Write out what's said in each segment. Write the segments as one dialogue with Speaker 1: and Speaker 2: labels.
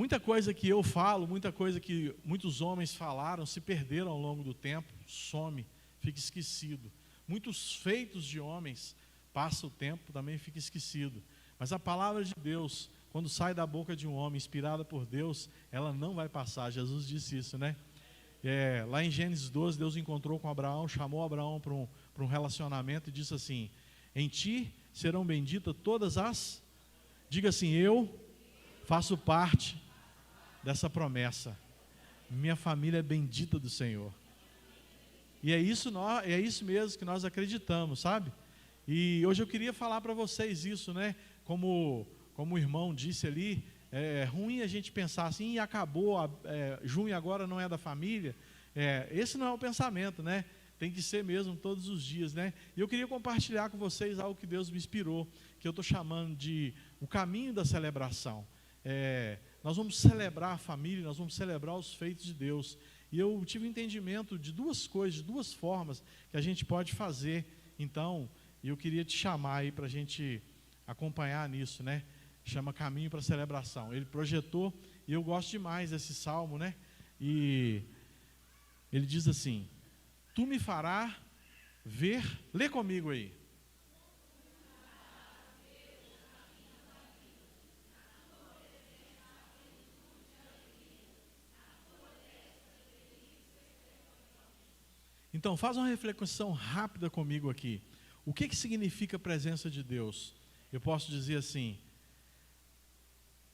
Speaker 1: Muita coisa que eu falo, muita coisa que muitos homens falaram, se perderam ao longo do tempo, some, fica esquecido. Muitos feitos de homens, passa o tempo, também fica esquecido. Mas a palavra de Deus, quando sai da boca de um homem, inspirada por Deus, ela não vai passar. Jesus disse isso, né? Lá em Gênesis 12, Deus encontrou com Abraão, chamou Abraão para um relacionamento e disse assim: em ti serão benditas todas as... Diga assim: eu faço parte dessa promessa. Minha família é bendita do Senhor. E é isso mesmo que nós acreditamos, sabe? E hoje eu queria falar para vocês isso, né? Como o irmão disse ali, é ruim a gente pensar assim: acabou, junho agora não é da família. Esse não é o pensamento, né? Tem que ser mesmo todos os dias, né? E eu queria compartilhar com vocês algo que Deus me inspirou, que eu estou chamando de o caminho da celebração. Nós vamos celebrar a família, nós vamos celebrar os feitos de Deus. E eu tive entendimento de duas coisas, de duas formas que a gente pode fazer. Então, eu queria te chamar aí para a gente acompanhar nisso, né? Chama Caminho para a Celebração. Ele projetou, e eu gosto demais desse salmo, né? E ele diz assim: tu me farás ver, lê comigo aí. Então, faz uma reflexão rápida comigo aqui. O que significa a presença de Deus? Eu posso dizer assim: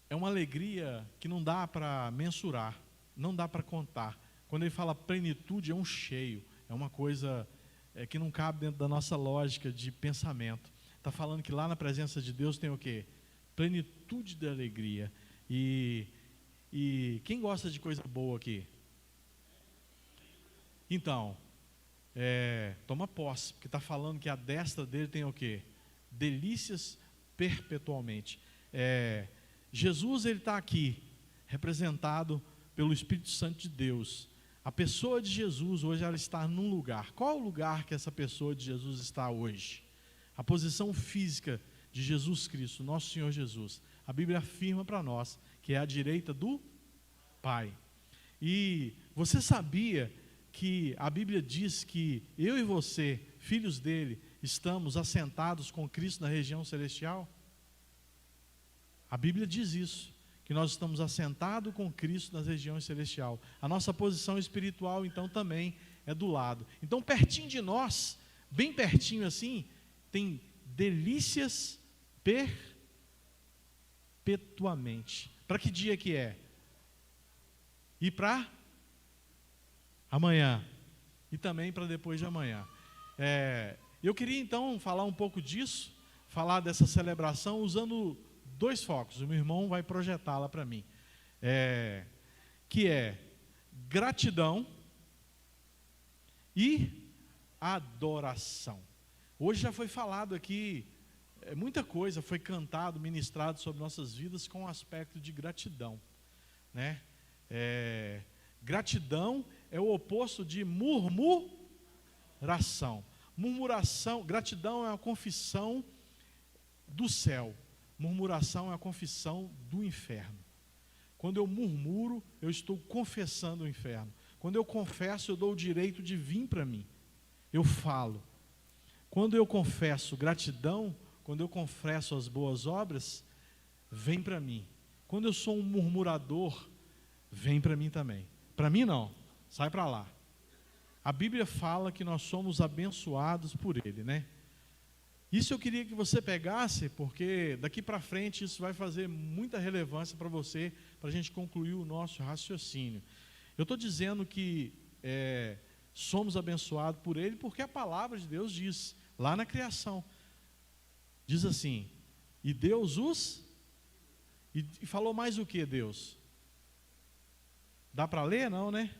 Speaker 1: é uma alegria que não dá para mensurar, não dá para contar. Quando ele fala plenitude, é um cheio, é uma coisa que não cabe dentro da nossa lógica de pensamento. Está falando que lá na presença de Deus tem o quê? Plenitude de alegria. E quem gosta de coisa boa aqui? Então, toma posse, porque está falando que a destra dele tem o quê? Delícias perpetualmente. Jesus, ele está aqui, representado pelo Espírito Santo de Deus. A pessoa de Jesus hoje, ela está num lugar. Qual é o lugar que essa pessoa de Jesus está hoje? A posição física de Jesus Cristo, nosso Senhor Jesus. A Bíblia afirma para nós que é à direita do Pai. E você sabia que a Bíblia diz que eu e você, filhos dele, estamos assentados com Cristo na região celestial? A Bíblia diz isso, que nós estamos assentados com Cristo nas regiões celestial. A nossa posição espiritual, então, também é do lado. Então, pertinho de nós, bem pertinho assim, tem delícias perpetuamente. Para que dia que é? E para amanhã. E também para depois de amanhã. Eu queria então falar um pouco disso, falar dessa celebração usando dois focos. O meu irmão vai projetá-la para mim. Que é gratidão e adoração. Hoje já foi falado aqui, muita coisa foi cantado, ministrado sobre nossas vidas com o aspecto de gratidão, né? Gratidão é o oposto de murmuração. Gratidão é a confissão do céu. Murmuração é a confissão do inferno. Quando eu murmuro, eu estou confessando o inferno. Quando eu confesso, eu dou o direito de vir para mim. Eu falo. Quando eu confesso gratidão, quando eu confesso as boas obras, vem para mim. Quando eu sou um murmurador, vem para mim também. Para mim não, sai para lá. A Bíblia fala que nós somos abençoados por Ele, né? Isso eu queria que você pegasse, porque daqui para frente isso vai fazer muita relevância para você, para a gente concluir o nosso raciocínio. Eu estou dizendo que somos abençoados por Ele, porque a palavra de Deus diz, lá na criação, diz assim, e Deus e falou mais o que Deus? Dá para ler? Não, né?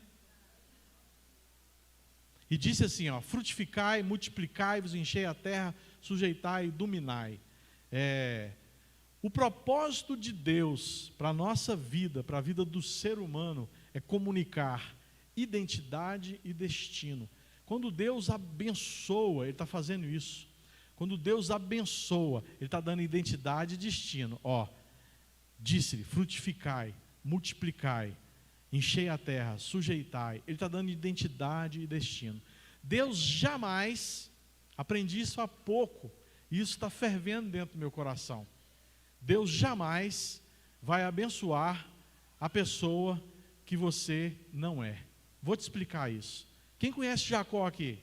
Speaker 1: E disse assim, frutificai, multiplicai-vos, enchei a terra, sujeitai e dominai. O propósito de Deus para a nossa vida, para a vida do ser humano, é comunicar identidade e destino. Quando Deus abençoa, Ele está fazendo isso. Quando Deus abençoa, Ele está dando identidade e destino. Disse-lhe, frutificai, multiplicai, enchei a terra, sujeitai. Ele está dando identidade e destino. Deus jamais, aprendi isso há pouco, e isso está fervendo dentro do meu coração. Deus jamais vai abençoar a pessoa que você não é. Vou te explicar isso. Quem conhece Jacó aqui?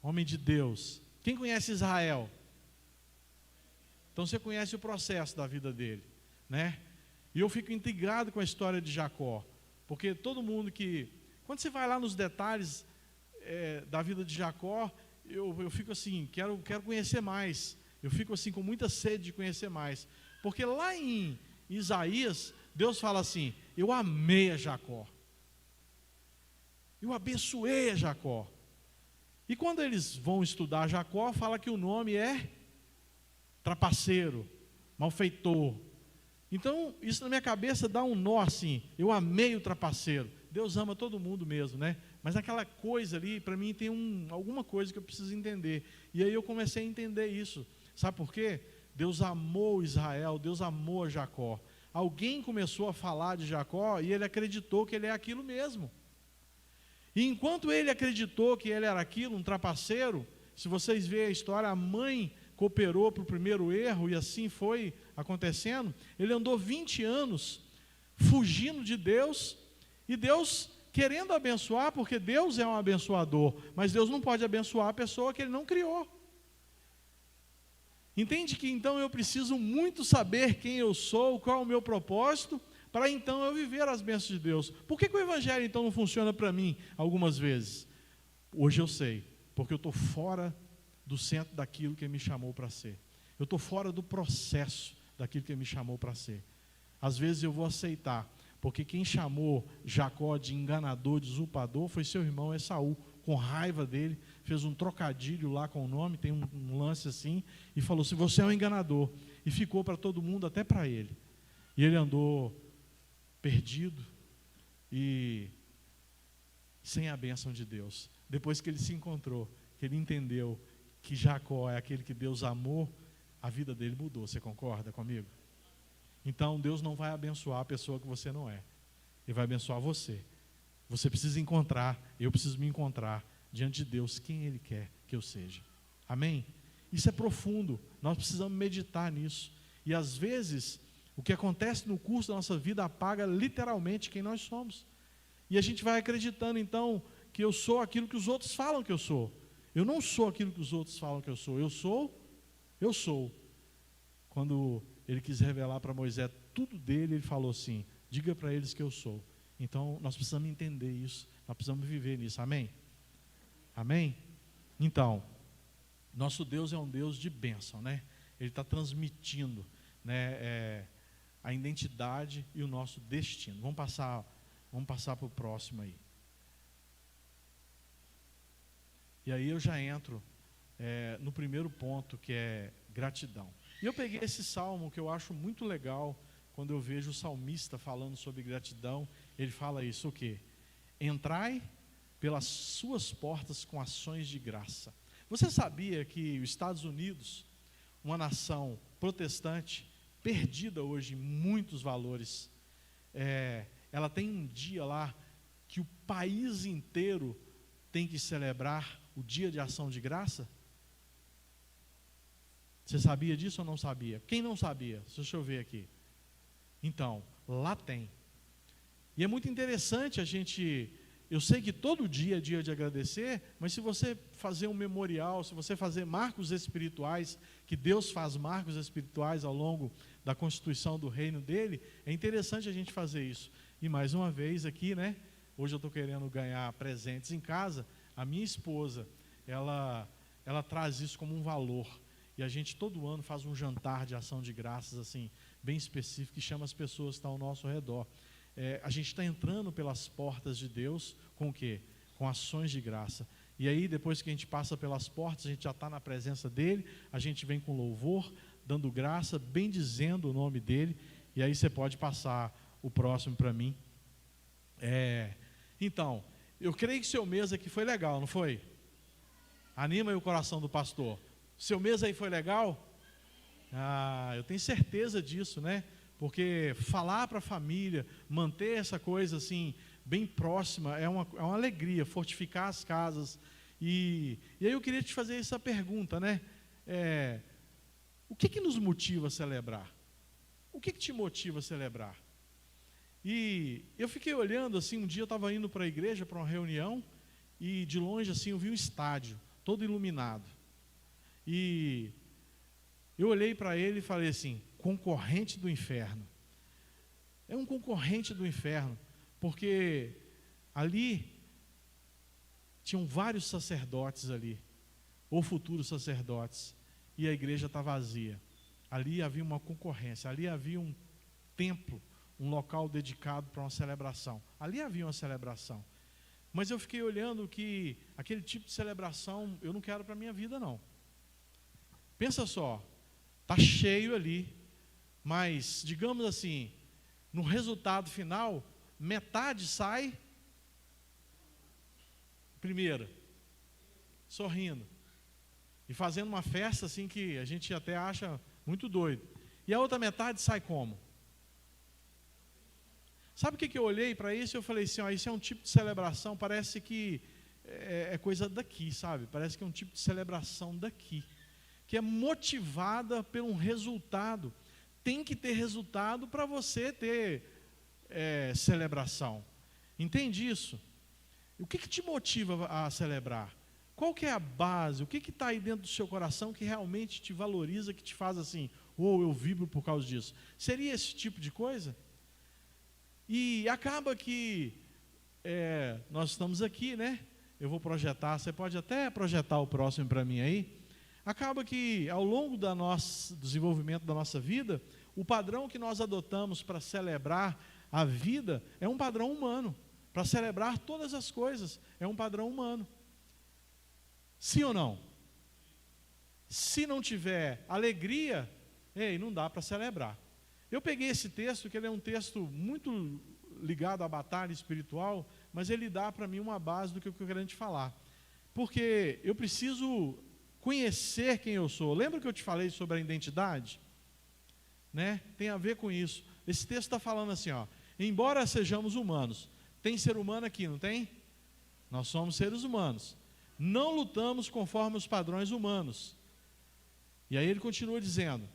Speaker 1: Homem de Deus. Quem conhece Israel? Então você conhece o processo da vida dele, né? E eu fico intrigado com a história de Jacó, porque todo mundo que... Quando você vai lá nos detalhes da vida de Jacó, eu fico assim, quero conhecer mais. Eu fico assim com muita sede de conhecer mais. Porque lá em Isaías, Deus fala assim: eu amei a Jacó, eu abençoei a Jacó. E quando eles vão estudar Jacó, fala que o nome é trapaceiro, malfeitor. Então, isso na minha cabeça dá um nó assim, eu amei o trapaceiro. Deus ama todo mundo mesmo, né? Mas aquela coisa ali, para mim tem alguma coisa que eu preciso entender. E aí eu comecei a entender isso. Sabe por quê? Deus amou Israel, Deus amou Jacó. Alguém começou a falar de Jacó e ele acreditou que ele é aquilo mesmo. E enquanto ele acreditou que ele era aquilo, um trapaceiro, se vocês verem a história, a mãe cooperou para o primeiro erro e assim foi acontecendo. Ele andou 20 anos fugindo de Deus, e Deus querendo abençoar, porque Deus é um abençoador, mas Deus não pode abençoar a pessoa que Ele não criou. Entende que então eu preciso muito saber quem eu sou, qual é o meu propósito, para então eu viver as bênçãos de Deus. Por que o Evangelho então não funciona para mim algumas vezes? Hoje eu sei, porque eu estou fora do centro daquilo que Ele me chamou para ser. Eu estou fora do processo daquilo que Ele me chamou para ser. Às vezes eu vou aceitar, porque quem chamou Jacó de enganador, de usurpador, foi seu irmão Esaú. Com raiva dele, fez um trocadilho lá com o nome, tem um lance assim, e falou assim: você é um enganador. E ficou para todo mundo, até para ele. E ele andou perdido e sem a bênção de Deus. Depois que ele se encontrou, que ele entendeu que Jacó é aquele que Deus amou, a vida dele mudou. Você concorda comigo? Então Deus não vai abençoar a pessoa que você não é. Ele vai abençoar você. Você precisa encontrar, eu preciso me encontrar diante de Deus quem Ele quer que eu seja. Amém? Isso é profundo, nós precisamos meditar nisso. E às vezes, o que acontece no curso da nossa vida apaga literalmente quem nós somos. E a gente vai acreditando então que eu sou aquilo que os outros falam que eu sou. Eu não sou aquilo que os outros falam que eu sou. Eu sou. Quando Ele quis revelar para Moisés tudo dele, Ele falou assim: diga para eles que eu sou. Então, nós precisamos entender isso, nós precisamos viver nisso, amém? Amém? Então, nosso Deus é um Deus de bênção, né? Ele está transmitindo, né, a identidade e o nosso destino. Vamos passar para o próximo aí. E aí eu já entro no primeiro ponto, que é gratidão. E eu peguei esse salmo que eu acho muito legal. Quando eu vejo o salmista falando sobre gratidão, ele fala isso, o quê? Entrai pelas suas portas com ações de graça. Você sabia que os Estados Unidos, uma nação protestante, perdida hoje em muitos valores, ela tem um dia lá que o país inteiro tem que celebrar o dia de ação de graça? Você sabia disso ou não sabia? Quem não sabia? Deixa eu ver aqui. Então, lá tem. E é muito interessante eu sei que todo dia é dia de agradecer, mas se você fazer um memorial, se você fazer marcos espirituais, que Deus faz marcos espirituais ao longo da constituição do reino dele, é interessante a gente fazer isso. E mais uma vez aqui, né, hoje eu estou querendo ganhar presentes em casa, a minha esposa, ela traz isso como um valor. E a gente todo ano faz um jantar de ação de graças, assim, bem específico, que chama as pessoas que estão ao nosso redor. A gente está entrando pelas portas de Deus com o quê? Com ações de graça. E aí, depois que a gente passa pelas portas, a gente já está na presença dEle, a gente vem com louvor, dando graça, bendizendo o nome dEle, e aí você pode passar o próximo para mim. Então, eu creio que seu mês aqui foi legal, não foi? Anima aí o coração do pastor. Seu mês aí foi legal? Eu tenho certeza disso, né? porque falar para a família, manter essa coisa assim, bem próxima, é uma alegria, fortificar as casas. E aí eu queria te fazer essa pergunta, né? O que nos motiva a celebrar? O que te motiva a celebrar? E eu fiquei olhando assim, um dia eu estava indo para a igreja, para uma reunião, e de longe assim eu vi um estádio, todo iluminado. E eu olhei para ele e falei assim, concorrente do inferno. É um concorrente do inferno, porque ali tinham vários sacerdotes ali, ou futuros sacerdotes, e a igreja está vazia. Ali havia uma concorrência, ali havia um templo, um local dedicado para uma celebração. Ali havia uma celebração. Mas eu fiquei olhando que aquele tipo de celebração eu não quero para a minha vida, não. Pensa só, está cheio ali, mas, digamos assim, no resultado final, metade sai primeira, sorrindo, e fazendo uma festa assim que a gente até acha muito doido. E a outra metade sai como? Sabe o que eu olhei para isso e eu falei assim, isso é um tipo de celebração, parece que é coisa daqui, sabe? Parece que é um tipo de celebração daqui, que é motivada por um resultado. Tem que ter resultado para você ter celebração. Entende isso? O que te motiva a celebrar? Qual que é a base? O que está aí dentro do seu coração que realmente te valoriza, que te faz assim, eu vibro por causa disso? Seria esse tipo de coisa? E acaba que nós estamos aqui, né? Eu vou projetar, você pode até projetar o próximo para mim aí. Acaba que ao longo do desenvolvimento da nossa vida, o padrão que nós adotamos para celebrar a vida é um padrão humano. Para celebrar todas as coisas, é um padrão humano. Sim ou não? Se não tiver alegria, não dá para celebrar. Eu peguei esse texto, que ele é um texto muito ligado à batalha espiritual, mas ele dá para mim uma base do que eu quero te falar. Porque eu preciso conhecer quem eu sou. Lembra que eu te falei sobre a identidade? Né? Tem a ver com isso. Esse texto está falando assim, embora sejamos humanos, tem ser humano aqui, não tem? Nós somos seres humanos. Não lutamos conforme os padrões humanos. E aí ele continua dizendo,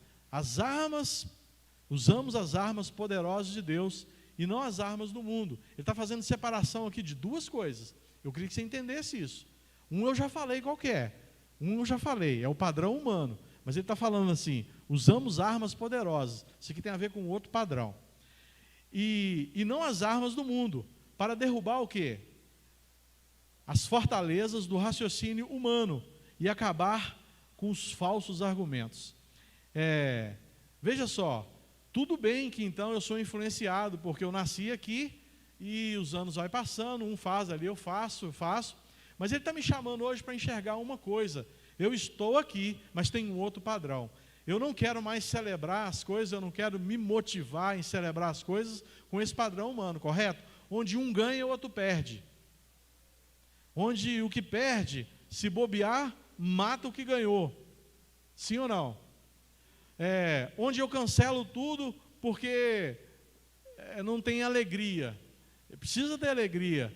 Speaker 1: usamos as armas poderosas de Deus e não as armas do mundo. Ele está fazendo separação aqui de duas coisas. Eu queria que você entendesse isso. Um eu já falei qual que é. É o padrão humano. Mas ele está falando assim, usamos armas poderosas. Isso aqui tem a ver com outro padrão. E não as armas do mundo. Para derrubar o quê? As fortalezas do raciocínio humano e acabar com os falsos argumentos. Veja só, tudo bem que então eu sou influenciado, porque eu nasci aqui e os anos vai passando, um faz ali, eu faço, mas ele está me chamando hoje para enxergar uma coisa. Eu estou aqui, mas tem um outro padrão. Eu não quero mais celebrar as coisas, eu não quero me motivar em celebrar as coisas com esse padrão humano, correto? Onde um ganha e o outro perde. Onde o que perde, se bobear, mata o que ganhou. Sim ou não? Onde eu cancelo tudo porque não tem alegria. Precisa ter alegria,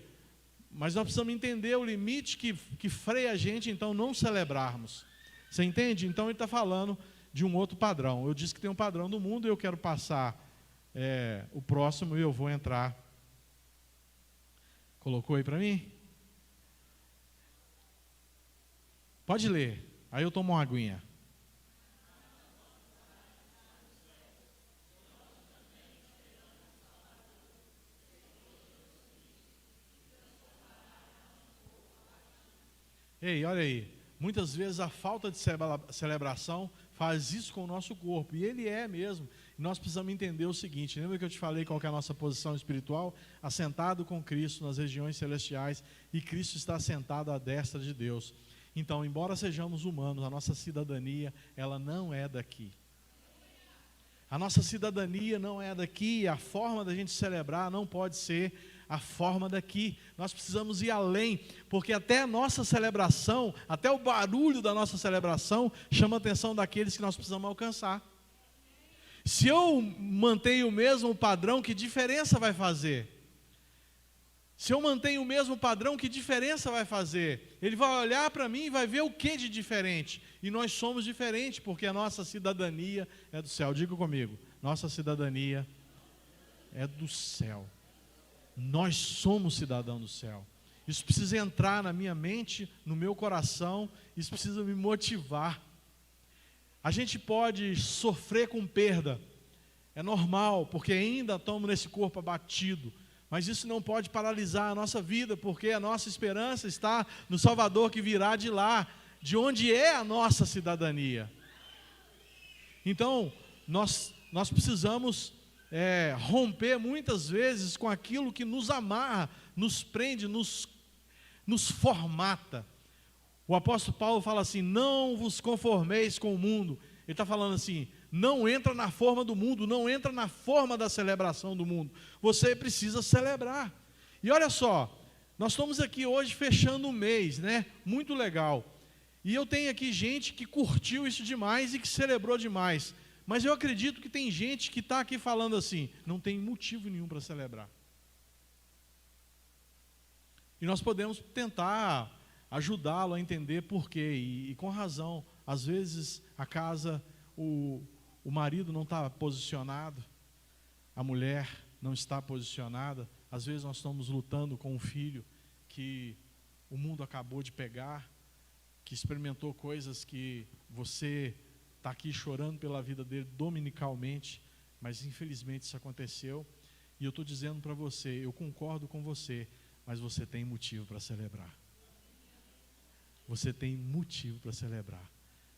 Speaker 1: mas nós precisamos entender o limite que freia a gente, então, não celebrarmos. Você entende? Então ele está falando de um outro padrão. Eu disse que tem um padrão do mundo e eu quero passar o próximo e eu vou entrar. Colocou aí para mim? Pode ler, aí eu tomo uma aguinha. Ei, olha aí, muitas vezes a falta de celebração faz isso com o nosso corpo, e ele é mesmo. E nós precisamos entender o seguinte, lembra que eu te falei qual que é a nossa posição espiritual? Assentado com Cristo nas regiões celestiais, e Cristo está assentado à destra de Deus. Então, embora sejamos humanos, a nossa cidadania, ela não é daqui. A nossa cidadania não é daqui, a forma da gente celebrar não pode ser a forma daqui. Nós precisamos ir além, porque até a nossa celebração, até o barulho da nossa celebração, chama a atenção daqueles que nós precisamos alcançar. Se eu mantenho o mesmo padrão, que diferença vai fazer? Se eu mantenho o mesmo padrão, que diferença vai fazer? Ele vai olhar para mim e vai ver o que de diferente. E nós somos diferentes, porque a nossa cidadania é do céu. Diga comigo, nossa cidadania é do céu. Nós somos cidadãos do céu. Isso precisa entrar na minha mente, no meu coração, isso precisa me motivar. A gente pode sofrer com perda, é normal, porque ainda estamos nesse corpo abatido. Mas isso não pode paralisar a nossa vida, porque a nossa esperança está no Salvador que virá de lá, de onde é a nossa cidadania. Então, nós precisamos romper muitas vezes com aquilo que nos amarra, nos prende, nos formata. O apóstolo Paulo fala assim, não vos conformeis com o mundo. Ele está falando assim, não entra na forma do mundo, não entra na forma da celebração do mundo. Você precisa celebrar. E olha só, nós estamos aqui hoje fechando um mês, né? Muito legal. E eu tenho aqui gente que curtiu isso demais e que celebrou demais. Mas eu acredito que tem gente que está aqui falando assim, não tem motivo nenhum para celebrar. E nós podemos tentar ajudá-lo a entender por quê, e com razão. Às vezes a casa, o marido não está posicionado, a mulher não está posicionada. Às vezes nós estamos lutando com um filho que o mundo acabou de pegar, que experimentou coisas que você está aqui chorando pela vida dele dominicalmente, mas infelizmente isso aconteceu. E eu estou dizendo para você, eu concordo com você, mas você tem motivo para celebrar. Você tem motivo para celebrar.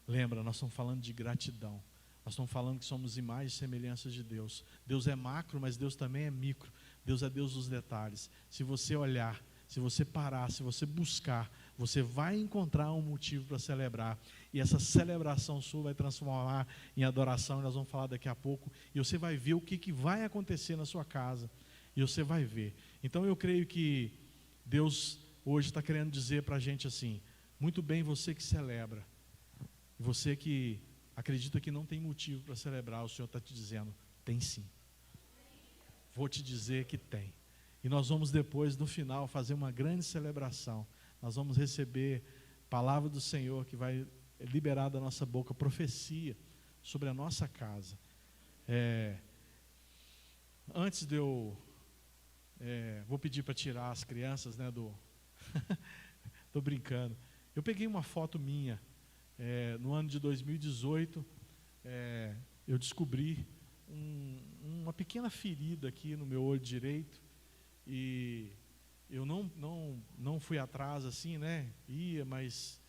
Speaker 1: Lembra, nós estamos falando de gratidão. Nós estamos falando que somos imagens e semelhanças de Deus. Deus é macro, mas Deus também é micro. Deus é Deus dos detalhes. Se você olhar, se você parar, se você buscar, você vai encontrar um motivo para celebrar. E essa celebração sua vai transformar em adoração. Nós vamos falar daqui a pouco. E você vai ver o que vai acontecer na sua casa. E você vai ver. Então eu creio que Deus hoje está querendo dizer para a gente assim, muito bem você que celebra. Você que acredita que não tem motivo para celebrar, o Senhor está te dizendo, tem sim. Vou te dizer que tem. E nós vamos depois, no final, fazer uma grande celebração. Nós vamos receber palavra do Senhor que vai liberar da nossa boca profecia sobre a nossa casa. Antes de eu... vou pedir para tirar as crianças, né, do... Estou brincando. Eu peguei uma foto minha. No ano de 2018, eu descobri uma pequena ferida aqui no meu olho direito, e eu não fui atrás assim, né? Mas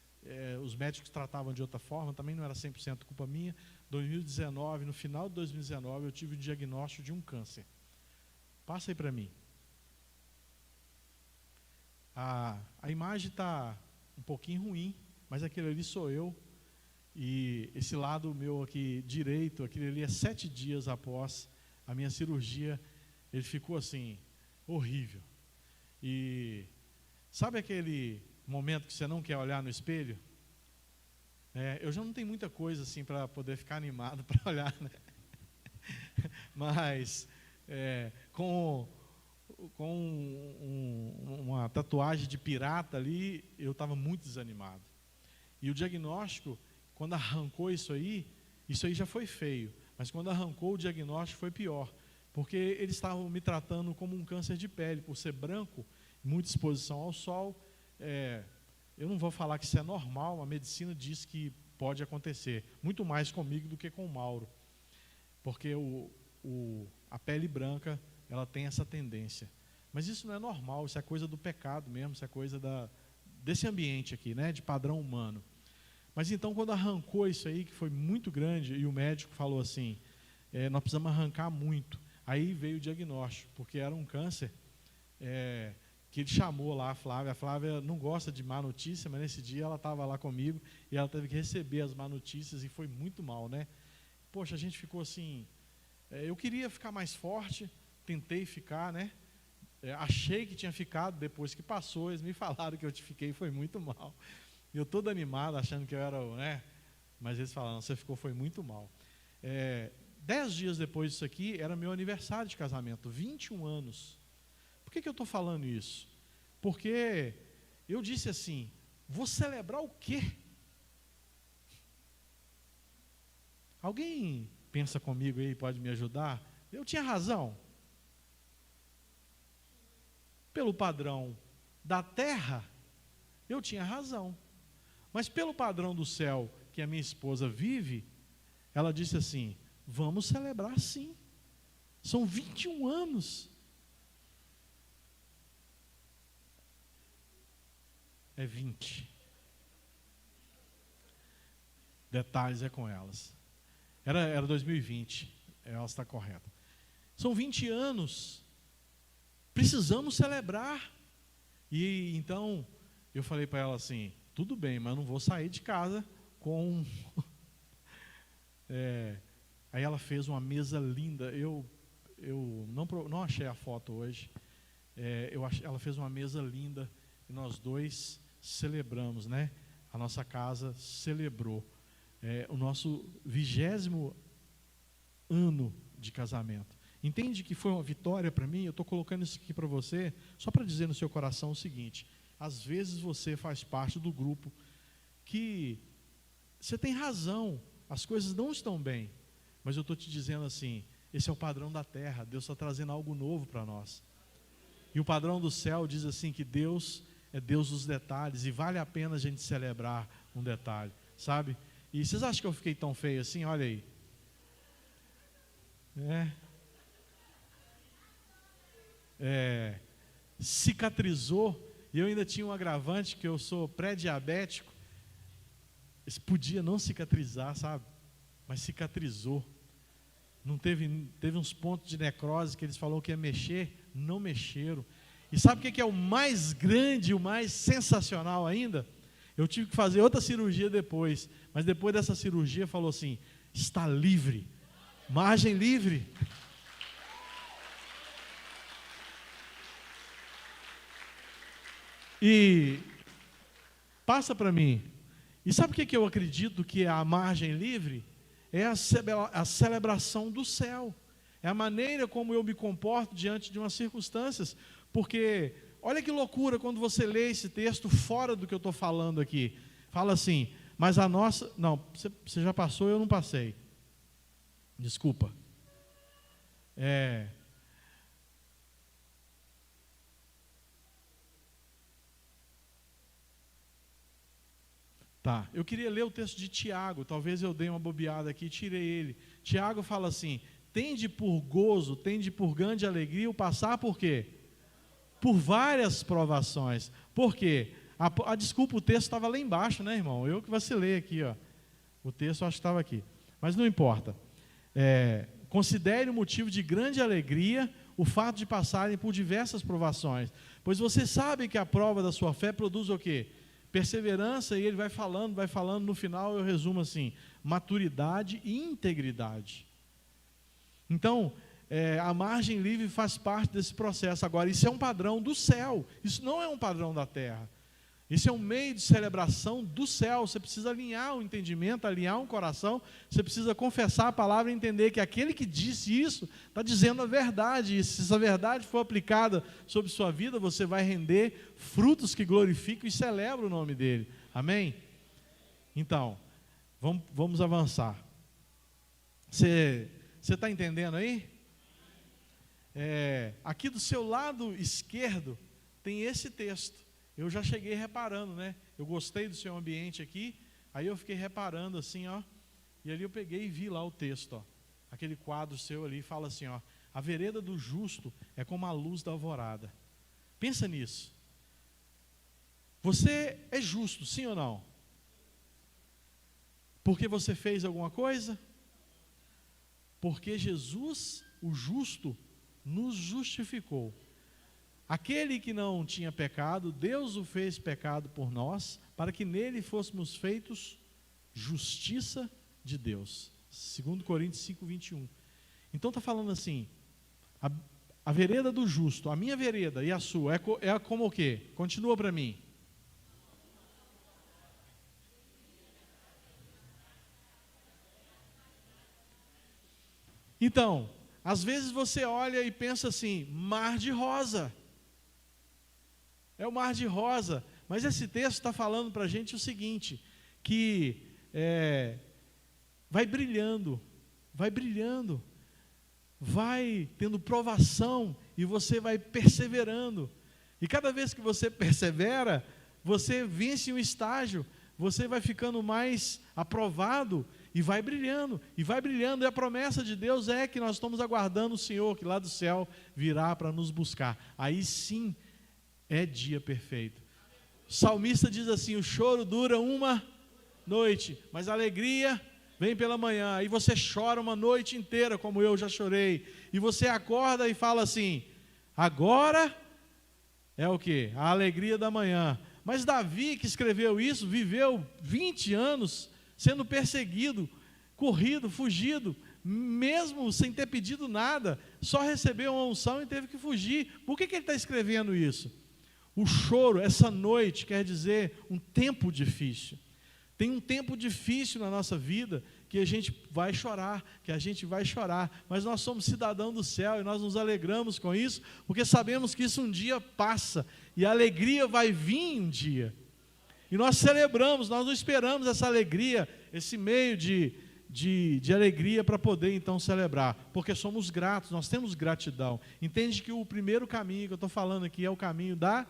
Speaker 1: os médicos tratavam de outra forma, também não era 100% culpa minha. 2019, no final de 2019, eu tive o diagnóstico de um câncer. Passa aí para mim. A imagem está um pouquinho ruim, mas aquele ali sou eu, e esse lado meu aqui direito, aquele ali é 7 dias após a minha cirurgia, ele ficou assim, horrível. E sabe aquele momento que você não quer olhar no espelho? Eu já não tenho muita coisa assim para poder ficar animado para olhar, né? Mas com uma tatuagem de pirata ali, eu estava muito desanimado. E o diagnóstico, quando arrancou isso aí já foi feio, mas quando arrancou o diagnóstico foi pior, porque eles estavam me tratando como um câncer de pele, por ser branco, muita exposição ao sol. Eu não vou falar que isso é normal, a medicina diz que pode acontecer, muito mais comigo do que com o Mauro, porque a pele branca, ela tem essa tendência. Mas isso não é normal, isso é coisa do pecado mesmo, isso é coisa desse ambiente aqui, né, de padrão humano. Mas então, quando arrancou isso aí, que foi muito grande, e o médico falou assim, nós precisamos arrancar muito. Aí veio o diagnóstico, porque era um câncer, que ele chamou lá a Flávia. A Flávia não gosta de má notícia, mas nesse dia ela estava lá comigo, e ela teve que receber as má notícias, e foi muito mal, né? Poxa, a gente ficou assim, eu queria ficar mais forte, tentei ficar, né? Achei que tinha ficado, depois que passou, eles me falaram que eu fiquei, foi muito mal. Eu todo animado, achando que eu era, né? Mas eles falaram, você ficou, foi muito mal. 10 dias depois disso aqui, era meu aniversário de casamento, 21 anos. Por que eu estou falando isso? Porque eu disse assim, vou celebrar o quê? Alguém pensa comigo aí, pode me ajudar? Eu tinha razão. Pelo padrão da terra, eu tinha razão. Mas pelo padrão do céu que a minha esposa vive, ela disse assim, vamos celebrar sim. São 21 anos. É 20. Detalhes é com elas. Era 2020, ela está correta. São 20 anos. Precisamos celebrar. E então, eu falei para ela assim, tudo bem, mas não vou sair de casa com... Aí ela fez uma mesa linda. Eu não achei a foto hoje. Ela fez uma mesa linda e nós dois celebramos, né? A nossa casa celebrou o nosso 20º ano de casamento. Entende que foi uma vitória para mim? Eu estou colocando isso aqui para você, só para dizer no seu coração o seguinte, às vezes você faz parte do grupo que você tem razão, as coisas não estão bem, mas eu estou te dizendo assim, esse é o padrão da terra, Deus está trazendo algo novo para nós. E o padrão do céu diz assim que Deus é Deus dos detalhes, e vale a pena a gente celebrar um detalhe, sabe? E vocês acham que eu fiquei tão feio assim? Olha aí. Cicatrizou, e eu ainda tinha um agravante, que eu sou pré-diabético. Isso podia não cicatrizar, sabe? Mas cicatrizou. Não teve uns pontos de necrose que eles falaram que ia mexer, não mexeram. E sabe o que é o mais grande, o mais sensacional ainda? Eu tive que fazer outra cirurgia depois, mas depois dessa cirurgia falou assim, está livre, margem livre. E passa para mim, e sabe o que eu acredito que é a margem livre? É a celebração do céu, é a maneira como eu me comporto diante de umas circunstâncias, porque olha que loucura quando você lê esse texto fora do que eu estou falando aqui, fala assim, mas a nossa, não, você já passou, eu não passei, desculpa, tá, eu queria ler o texto de Tiago, talvez eu dei uma bobeada aqui e tirei ele. Tiago fala assim, tende por gozo, tende por grande alegria o passar por quê? Por várias provações. Por quê? Desculpa, o texto estava lá embaixo, né, irmão? Eu que vacilei aqui, ó. O texto eu acho que estava aqui. Mas não importa. Considere o motivo de grande alegria o fato de passarem por diversas provações. Pois você sabe que a prova da sua fé produz o quê? Perseverança, e ele vai falando, no final eu resumo assim, maturidade e integridade. Então, a margem livre faz parte desse processo. Agora, isso é um padrão do céu, isso não é um padrão da terra. Isso é um meio de celebração do céu. Você precisa alinhar o entendimento, alinhar o coração, você precisa confessar a palavra e entender que aquele que disse isso, está dizendo a verdade, e se essa verdade for aplicada sobre sua vida, você vai render frutos que glorificam e celebram o nome dele, amém? Então, vamos avançar. Você está entendendo aí? Aqui do seu lado esquerdo, tem esse texto. Eu já cheguei reparando, né? Eu gostei do seu ambiente aqui, aí eu fiquei reparando assim, ó, e ali eu peguei e vi lá o texto, ó. Aquele quadro seu ali fala assim, ó, a vereda do justo é como a luz da alvorada. Pensa nisso. Você é justo, sim ou não? Porque você fez alguma coisa? Porque Jesus, o justo, nos justificou. Aquele que não tinha pecado, Deus o fez pecado por nós, para que nele fôssemos feitos justiça de Deus. 2 Coríntios 5, 21. Então está falando assim, a vereda do justo, a minha vereda e a sua, é como o quê? Continua para mim. Então, às vezes você olha e pensa assim, mar de rosa. É o mar de rosa. Mas esse texto está falando para a gente o seguinte, que vai brilhando, vai tendo provação e você vai perseverando. E cada vez que você persevera, você vence um estágio, você vai ficando mais aprovado e vai brilhando, e vai brilhando. E a promessa de Deus é que nós estamos aguardando o Senhor, que lá do céu virá para nos buscar. Aí sim é dia perfeito. O salmista diz assim, o choro dura uma noite, mas a alegria vem pela manhã. Aí você chora uma noite inteira, como eu já chorei, e você acorda e fala assim, agora é o quê? A alegria da manhã. Mas Davi, que escreveu isso, viveu 20 anos sendo perseguido, corrido, fugido, mesmo sem ter pedido nada, só recebeu uma unção e teve que fugir. Por que ele está escrevendo isso? O choro, essa noite, quer dizer um tempo difícil. Tem um tempo difícil na nossa vida que a gente vai chorar, mas nós somos cidadãos do céu e nós nos alegramos com isso, porque sabemos que isso um dia passa e a alegria vai vir um dia. E nós celebramos, nós não esperamos essa alegria, esse meio de alegria para poder então celebrar, porque somos gratos, nós temos gratidão. Entende que o primeiro caminho que eu estou falando aqui é o caminho da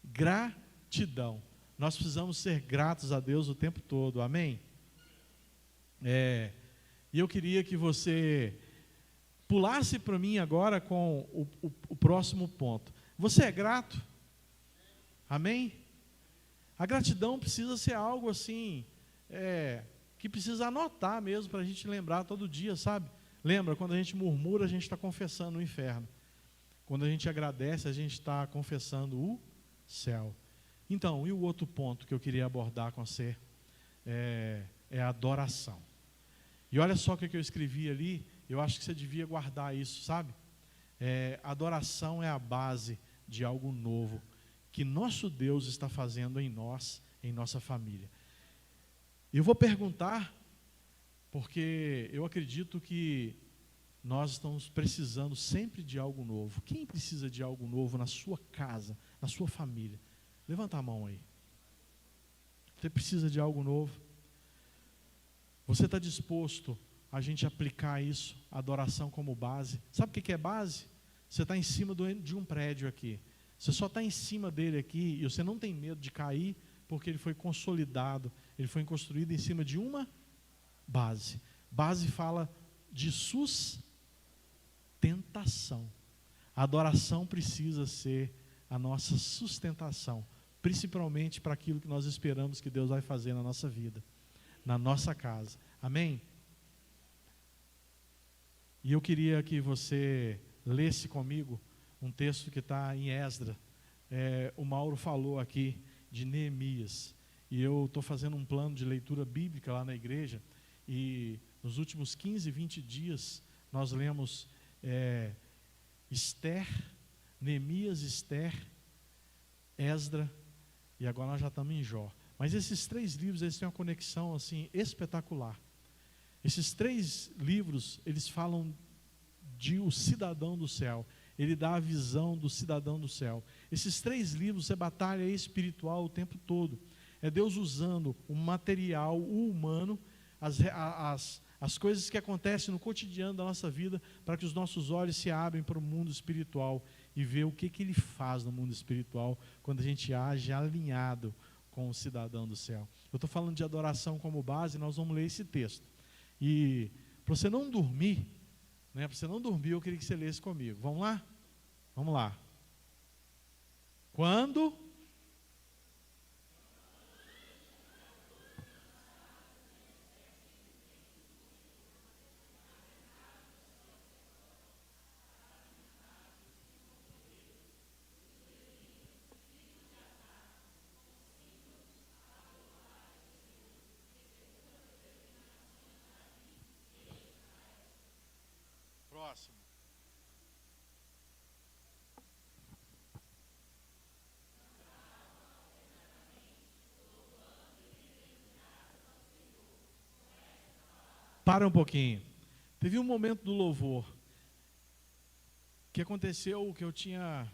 Speaker 1: gratidão. Nós precisamos ser gratos a Deus o tempo todo, amém? E eu queria que você pulasse para mim agora com o próximo ponto. Você é grato? Amém? A gratidão precisa ser algo assim, que precisa anotar mesmo, para a gente lembrar todo dia, sabe? Lembra, quando a gente murmura, a gente está confessando o inferno. Quando a gente agradece, a gente está confessando o céu. Então, e o outro ponto que eu queria abordar com você é a adoração. E olha só o que eu escrevi ali, eu acho que você devia guardar isso, sabe? Adoração é a base de algo novo que nosso Deus está fazendo em nós, em nossa família. Eu vou perguntar, porque eu acredito que nós estamos precisando sempre de algo novo. Quem precisa de algo novo na sua casa, na sua família? Levanta a mão aí. Você precisa de algo novo? Você está disposto a gente aplicar isso, a adoração como base? Sabe o que é base? Você está em cima de um prédio aqui. Você só está em cima dele aqui e você não tem medo de cair, porque ele foi consolidado, ele foi construído em cima de uma base. Base fala de sustentação. A adoração precisa ser a nossa sustentação, principalmente para aquilo que nós esperamos que Deus vai fazer na nossa vida, na nossa casa. Amém? E eu queria que você lesse comigo um texto que está em Esdras. O Mauro falou aqui de Neemias, e eu estou fazendo um plano de leitura bíblica lá na igreja, e nos últimos 15, 20 dias, nós lemos Esther, Neemias, Esther, Esdras, e agora nós já estamos em Jó. Mas esses 3 livros, eles têm uma conexão assim, espetacular. Esses 3 livros, eles falam de o cidadão do céu. Ele dá a visão do cidadão do céu. Esses 3 livros é batalha espiritual o tempo todo. É Deus usando o material, o humano, as coisas que acontecem no cotidiano da nossa vida, para que os nossos olhos se abrem para o mundo espiritual e ver o que Ele faz no mundo espiritual quando a gente age alinhado com o cidadão do céu. Eu estou falando de adoração como base, nós vamos ler esse texto. E para você não dormir, eu queria que você lesse comigo. Vamos lá? Vamos lá. Quando próximo. Para um pouquinho. Teve um momento do louvor que aconteceu o que eu tinha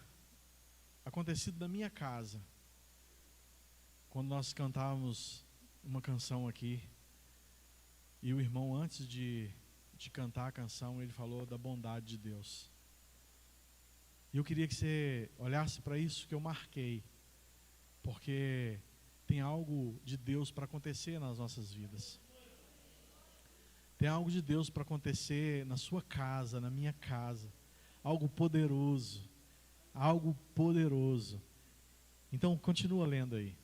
Speaker 1: acontecido na minha casa, quando nós cantávamos uma canção aqui, e o irmão, antes de cantar a canção, ele falou da bondade de Deus. E eu queria que você olhasse para isso que eu marquei, porque tem algo de Deus para acontecer nas nossas vidas. Tem algo de Deus para acontecer na sua casa, na minha casa. Algo poderoso. Algo poderoso. Então, continua lendo aí.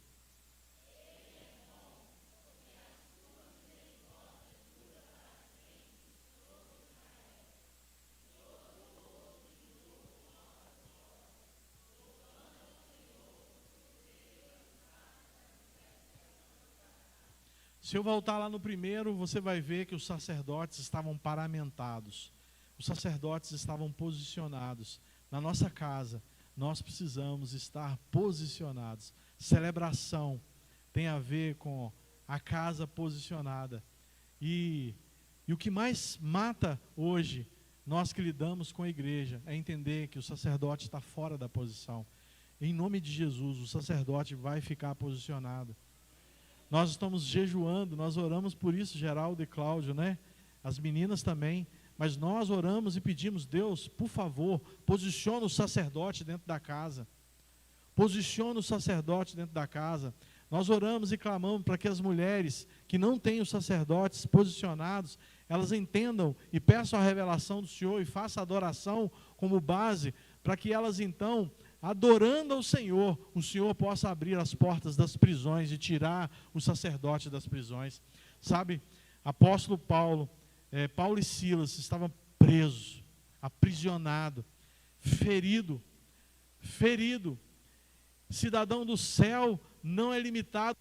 Speaker 1: Se eu voltar lá no primeiro, você vai ver que os sacerdotes estavam paramentados. Os sacerdotes estavam posicionados. Na nossa casa, nós precisamos estar posicionados. Celebração tem a ver com a casa posicionada. E o que mais mata hoje, nós que lidamos com a igreja, é entender que o sacerdote está fora da posição. Em nome de Jesus, o sacerdote vai ficar posicionado. Nós estamos jejuando, nós oramos por isso, Geraldo e Cláudio, né? As meninas também. Mas nós oramos e pedimos, Deus, por favor, posiciona o sacerdote dentro da casa. Posiciona o sacerdote dentro da casa. Nós oramos e clamamos para que as mulheres que não têm os sacerdotes posicionados, elas entendam e peçam a revelação do Senhor e façam a adoração como base, para que elas então, adorando ao Senhor, o Senhor possa abrir as portas das prisões e tirar o sacerdote das prisões. Sabe, apóstolo Paulo e Silas estavam presos, aprisionados, ferido. Cidadão do céu não é limitado.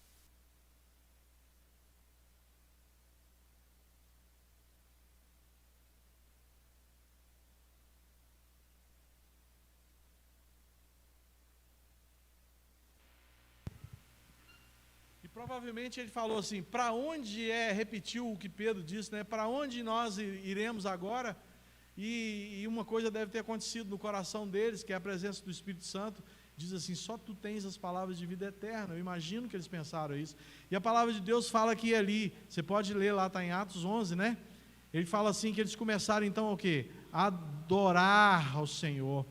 Speaker 1: Provavelmente ele falou assim, para onde repetiu o que Pedro disse, né? Para onde nós iremos agora? E uma coisa deve ter acontecido no coração deles, que é a presença do Espírito Santo. Diz assim, só tu tens as palavras de vida eterna. Eu imagino que eles pensaram isso. E a palavra de Deus fala que ali, você pode ler lá, está em Atos 11, né? Ele fala assim, que eles começaram então o quê? A adorar ao Senhor.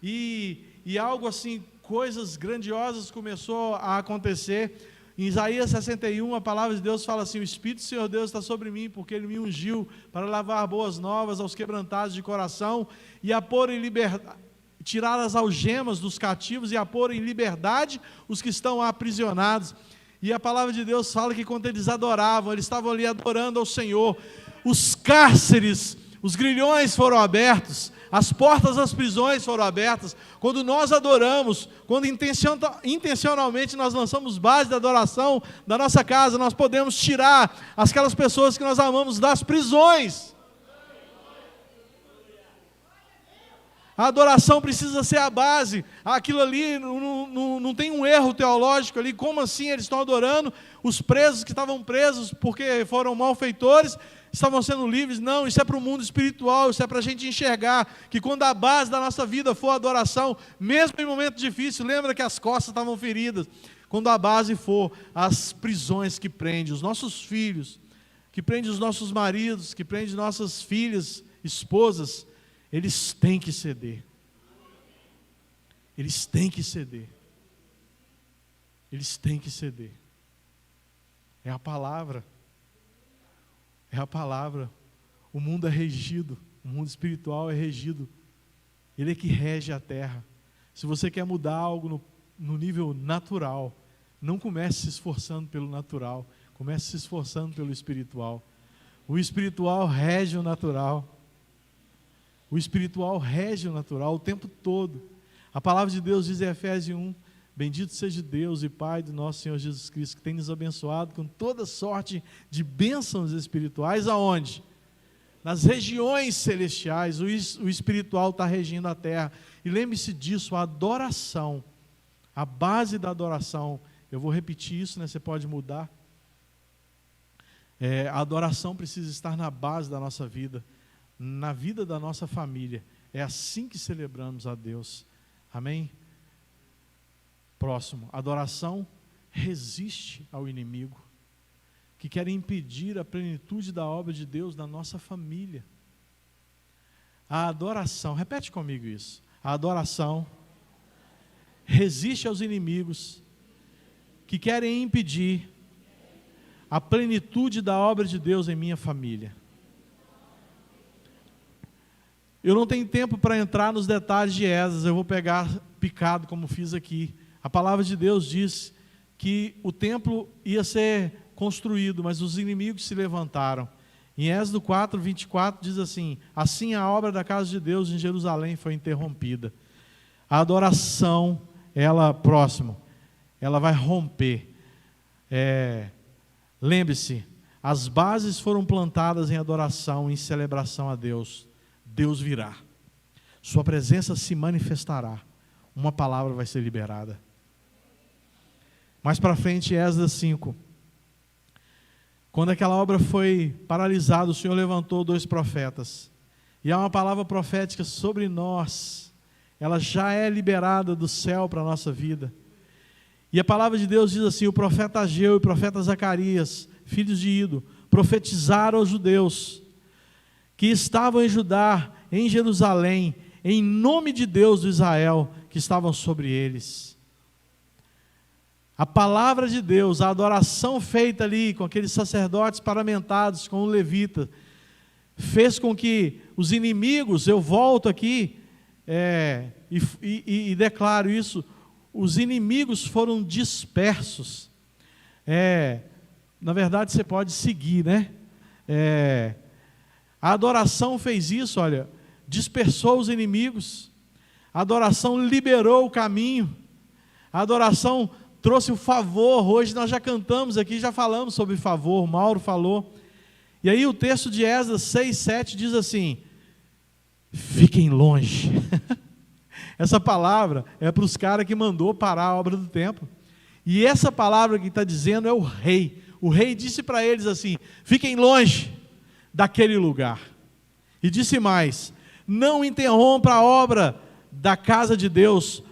Speaker 1: E algo assim, coisas grandiosas começou a acontecer. Em Isaías 61, a palavra de Deus fala assim, o Espírito do Senhor Deus está sobre mim, porque Ele me ungiu para levar boas novas aos quebrantados de coração, e a pôr em liberdade, tirar as algemas dos cativos, e a pôr em liberdade os que estão aprisionados. E a palavra de Deus fala que quando eles adoravam, eles estavam ali adorando ao Senhor, os cárceres, os grilhões foram abertos, as portas das prisões foram abertas. Quando nós adoramos, quando intencionalmente nós lançamos base da adoração da nossa casa, nós podemos tirar aquelas pessoas que nós amamos das prisões. A adoração precisa ser a base. Aquilo ali não tem um erro teológico ali. Como assim eles estão adorando? Os presos que estavam presos porque foram malfeitores estavam sendo livres? Não, isso é para o mundo espiritual. Isso é para a gente enxergar que quando a base da nossa vida for a adoração, mesmo em momento difícil, lembra que as costas estavam feridas. Quando a base for as prisões que prendem os nossos filhos, que prendem os nossos maridos, que prendem nossas filhas, esposas, eles têm que ceder. Eles têm que ceder. Eles têm que ceder. É a palavra. É a palavra. O mundo é regido. O mundo espiritual é regido. Ele é que rege a terra. Se você quer mudar algo no nível natural, não comece se esforçando pelo natural. Comece se esforçando pelo espiritual. O espiritual rege o natural. O espiritual rege o natural o tempo todo. A palavra de Deus diz em Efésios 1, bendito seja Deus e Pai do nosso Senhor Jesus Cristo, que tem nos abençoado com toda sorte de bênçãos espirituais, aonde? Nas regiões celestiais, o espiritual está regindo a terra. E lembre-se disso, a adoração, a base da adoração, eu vou repetir isso, né? Você pode mudar. A adoração precisa estar na base da nossa vida. na vida da nossa família. É assim que celebramos a Deus. Amém? Próximo, adoração resiste ao inimigo, que quer impedir a plenitude da obra de Deus na nossa família. A adoração, repete comigo isso. A adoração resiste aos inimigos que querem impedir a plenitude da obra de Deus em minha família. Eu não tenho tempo para entrar nos detalhes de Esdras, eu vou pegar picado como fiz aqui. A palavra de Deus diz que o templo ia ser construído, mas os inimigos se levantaram. Em Êxodo 4, 24 diz assim: assim a obra da casa de Deus em Jerusalém foi interrompida. A adoração, ela vai romper. Lembre-se, as bases foram plantadas em adoração, em celebração a Deus. Deus virá, sua presença se manifestará, uma palavra vai ser liberada. Mais para frente, Esdras 5. Quando aquela obra foi paralisada, o Senhor levantou 2 profetas. E há uma palavra profética sobre nós. Ela já é liberada do céu para a nossa vida. E a palavra de Deus diz assim: o profeta Ageu e o profeta Zacarias, filhos de Ido, profetizaram aos judeus que estavam em Judá, em Jerusalém, em nome de Deus do Israel, que estavam sobre eles. A palavra de Deus, a adoração feita ali com aqueles sacerdotes paramentados, com o levita, fez com que os inimigos, eu volto aqui e declaro isso, os inimigos foram dispersos. Na verdade você pode seguir, né? A adoração fez isso, olha, dispersou os inimigos, a adoração liberou o caminho, a adoração trouxe o favor. Hoje nós já cantamos aqui, já falamos sobre favor, Mauro falou. E aí o texto de Esdras 6, 7 diz assim: fiquem longe. Essa palavra é para os caras que mandou parar a obra do templo. E essa palavra que está dizendo é o rei. O rei disse para eles assim: fiquem longe daquele lugar. E disse mais: não interrompa a obra da casa de Deus,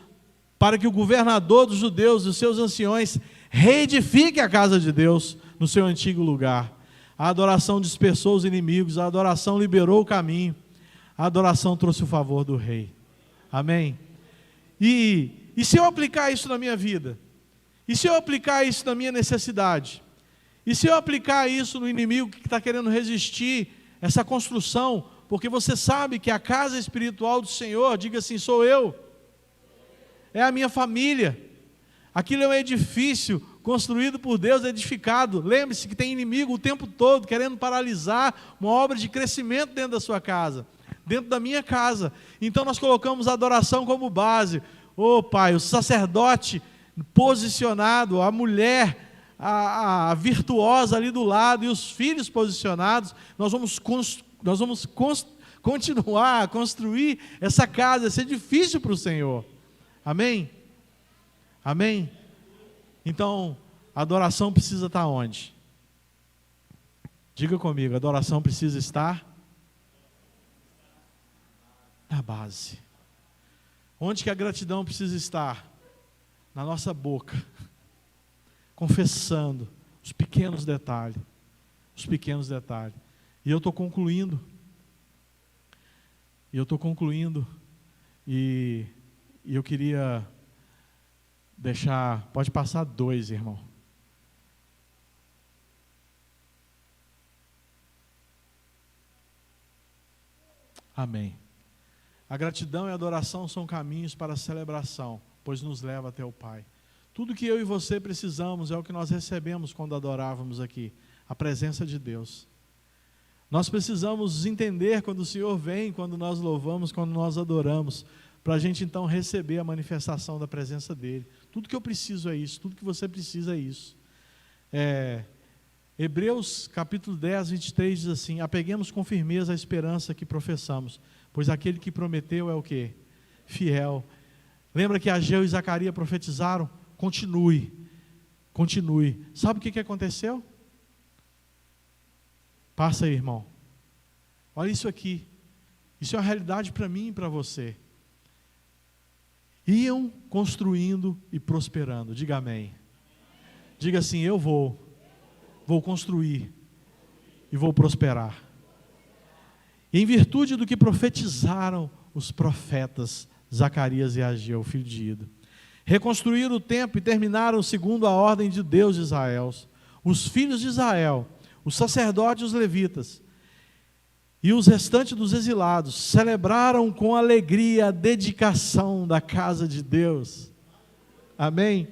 Speaker 1: para que o governador dos judeus e os seus anciões reedifiquem a casa de Deus no seu antigo lugar. A adoração dispersou os inimigos, a adoração liberou o caminho, a adoração trouxe o favor do rei. Amém? E se eu aplicar isso na minha vida? E se eu aplicar isso na minha necessidade? E se eu aplicar isso no inimigo que está querendo resistir essa construção? Porque você sabe que a casa espiritual do Senhor, diga assim, sou eu. É a minha família. Aquilo é um edifício construído por Deus, edificado. Lembre-se que tem inimigo o tempo todo querendo paralisar uma obra de crescimento dentro da sua casa, dentro da minha casa. Então nós colocamos a adoração como base. Pai, o sacerdote posicionado, a mulher, a virtuosa ali do lado e os filhos posicionados. Nós vamos continuar a construir essa casa, esse edifício para o Senhor. Amém? Amém? Então, a adoração precisa estar onde? Diga comigo, a adoração precisa estar na base. Onde que a gratidão precisa estar? Na nossa boca, confessando os pequenos detalhes. Os pequenos detalhes. E eu estou concluindo. E eu queria deixar, pode passar 2, irmão. Amém. A gratidão e a adoração são caminhos para a celebração, pois nos leva até o Pai. Tudo que eu e você precisamos é o que nós recebemos quando adorávamos aqui, a presença de Deus. Nós precisamos entender quando o Senhor vem, quando nós louvamos, quando nós adoramos, para a gente então receber a manifestação da presença dEle. Tudo que eu preciso é isso, tudo que você precisa é isso. Hebreus capítulo 10, 23 diz assim: apeguemos com firmeza a esperança que professamos, pois aquele que prometeu é o quê? Fiel. Lembra que Ageu e Zacarias profetizaram? Continue. Sabe o que aconteceu? Passa aí, irmão. Olha isso aqui. Isso é uma realidade para mim e para você. Iam construindo e prosperando. Diga amém. Diga assim: eu vou construir e vou prosperar. E em virtude do que profetizaram os profetas Zacarias e Ageu, filho de Ido, reconstruíram o templo e terminaram segundo a ordem de Deus de Israel. Os filhos de Israel, os sacerdotes e os levitas, e os restantes dos exilados, celebraram com alegria a dedicação da casa de Deus. Amém?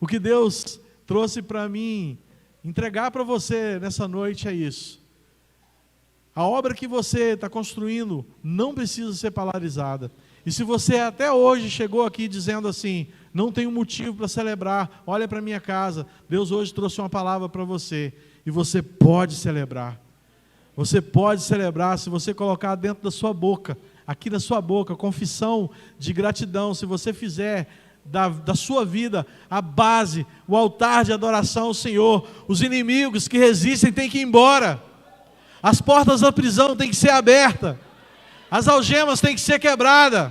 Speaker 1: O que Deus trouxe para mim, entregar para você nessa noite é isso. A obra que você está construindo não precisa ser paralisada. E se você até hoje chegou aqui dizendo assim, não tenho motivo para celebrar, olha para a minha casa, Deus hoje trouxe uma palavra para você, e você pode celebrar. Você pode celebrar se você colocar dentro da sua boca, aqui na sua boca, confissão de gratidão. Se você fizer da sua vida a base, o altar de adoração ao Senhor, os inimigos que resistem têm que ir embora. As portas da prisão têm que ser abertas. As algemas têm que ser quebradas.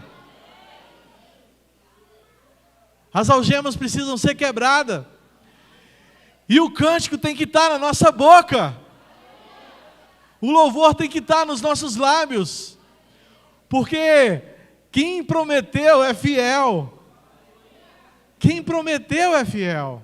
Speaker 1: As algemas precisam ser quebradas. E o cântico tem que estar na nossa boca. O louvor tem que estar nos nossos lábios. Porque quem prometeu é fiel. Quem prometeu é fiel.